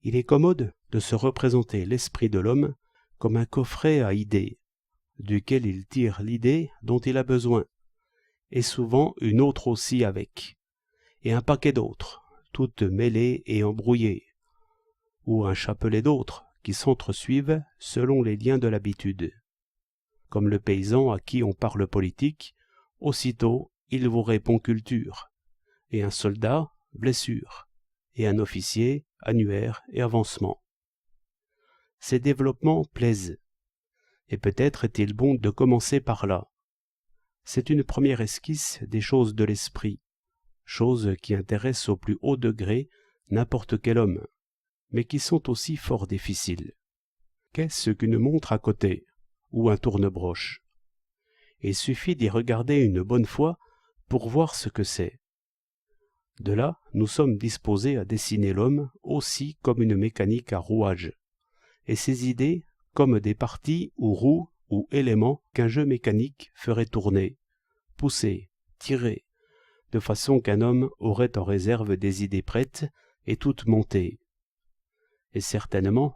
Il est commode de se représenter l'esprit de l'homme comme un coffret à idées, duquel il tire l'idée dont il a besoin, et souvent une autre aussi avec, et un paquet d'autres, toutes mêlées et embrouillées, ou un chapelet d'autres qui s'entresuivent selon les liens de l'habitude. Comme le paysan à qui on parle politique, aussitôt il vous répond culture, et un soldat, blessure, et un officier, annuaire et avancement. Ces développements plaisent, et peut-être est-il bon de commencer par là. C'est une première esquisse des choses de l'esprit, choses qui intéressent au plus haut degré n'importe quel homme, mais qui sont aussi fort difficiles. Qu'est-ce qu'une montre à côté, ou un tourne-broche? Il suffit d'y regarder une bonne fois pour voir ce que c'est. De là, nous sommes disposés à dessiner l'homme aussi comme une mécanique à rouage, et ses idées comme des parties ou roues ou éléments qu'un jeu mécanique ferait tourner, pousser, tirer, de façon qu'un homme aurait en réserve des idées prêtes et toutes montées. Et certainement,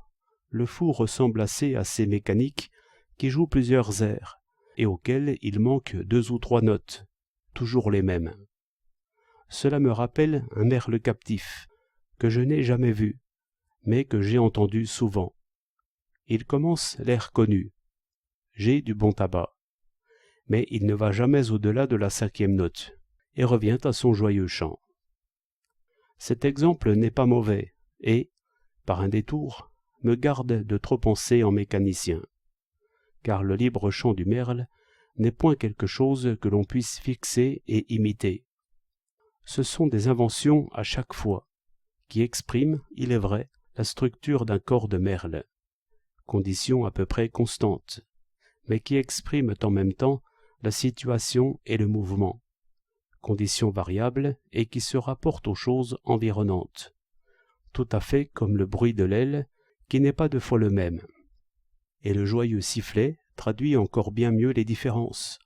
le fou ressemble assez à ces mécaniques qui jouent plusieurs airs, et auxquels il manque 2 ou 3 notes, toujours les mêmes. Cela me rappelle un merle captif, que je n'ai jamais vu, mais que j'ai entendu souvent. Il commence l'air connu. J'ai du bon tabac. Mais il ne va jamais au-delà de la 5e note, et revient à son joyeux chant. Cet exemple n'est pas mauvais, et, par un détour, me garde de trop penser en mécanicien, car le libre chant du merle n'est point quelque chose que l'on puisse fixer et imiter. Ce sont des inventions à chaque fois, qui expriment, il est vrai, la structure d'un corps de merle, condition à peu près constante, mais qui expriment en même temps la situation et le mouvement, condition variable et qui se rapporte aux choses environnantes, tout à fait comme le bruit de l'aile qui n'est pas 2 fois le même. Et le joyeux sifflet traduit encore bien mieux les différences,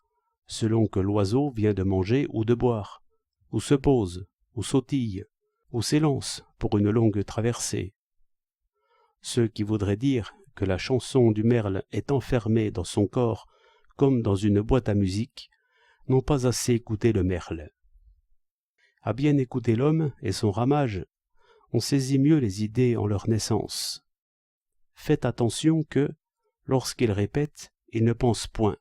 selon que l'oiseau vient de manger ou de boire, ou se pose, ou sautille, ou s'élance pour une longue traversée. Ce qui voudrait dire que la chanson du merle est enfermée dans son corps comme dans une boîte à musique, n'ont pas assez écouté le merle. À bien écouter l'homme et son ramage, on saisit mieux les idées en leur naissance. Faites attention que, lorsqu'il répète, il ne pense point.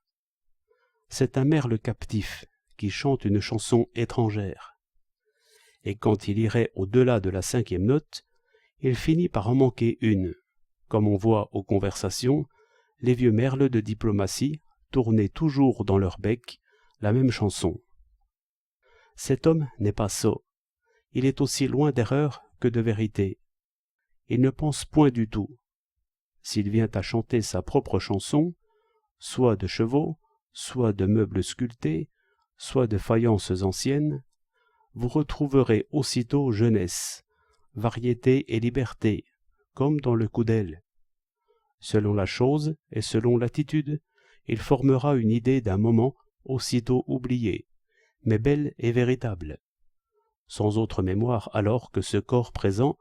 C'est un merle captif qui chante une chanson étrangère. Et quand il irait au-delà de la 5e note, il finit par en manquer une, comme on voit aux conversations, les vieux merles de diplomatie tourner toujours dans leur bec la même chanson. Cet homme n'est pas sot, il est aussi loin d'erreur que de vérité. Il ne pense point du tout. S'il vient à chanter sa propre chanson, soit de chevaux, soit de meubles sculptés, soit de faïences anciennes, vous retrouverez aussitôt jeunesse, variété et liberté, comme dans le coudel. Selon la chose et selon l'attitude, il formera une idée d'un moment aussitôt oubliée, mais belle et véritable, sans autre mémoire alors que ce corps présent,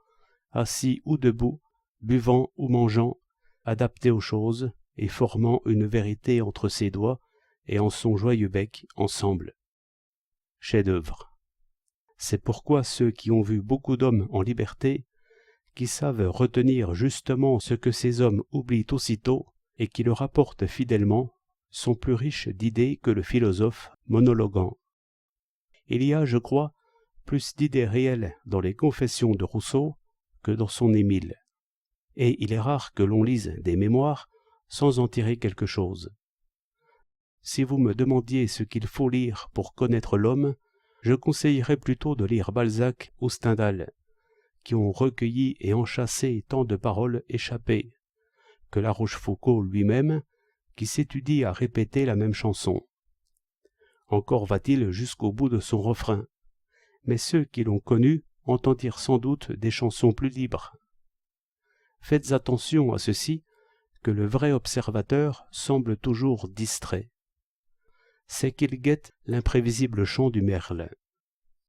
assis ou debout, buvant ou mangeant, adapté aux choses et formant une vérité entre ses doigts et en son joyeux bec ensemble. Chef-d'œuvre. C'est pourquoi ceux qui ont vu beaucoup d'hommes en liberté, qui savent retenir justement ce que ces hommes oublient aussitôt et qui le rapportent fidèlement, sont plus riches d'idées que le philosophe monologuant. Il y a, je crois, plus d'idées réelles dans les Confessions de Rousseau que dans son Émile. Et il est rare que l'on lise des mémoires sans en tirer quelque chose. Si vous me demandiez ce qu'il faut lire pour connaître l'homme, je conseillerais plutôt de lire Balzac ou Stendhal, qui ont recueilli et enchâssé tant de paroles échappées, que La Rochefoucauld lui-même, qui s'étudie à répéter la même chanson. Encore va-t-il jusqu'au bout de son refrain, mais ceux qui l'ont connu entendirent sans doute des chansons plus libres. Faites attention à ceci, que le vrai observateur semble toujours distrait. C'est qu'il guette l'imprévisible chant du merle.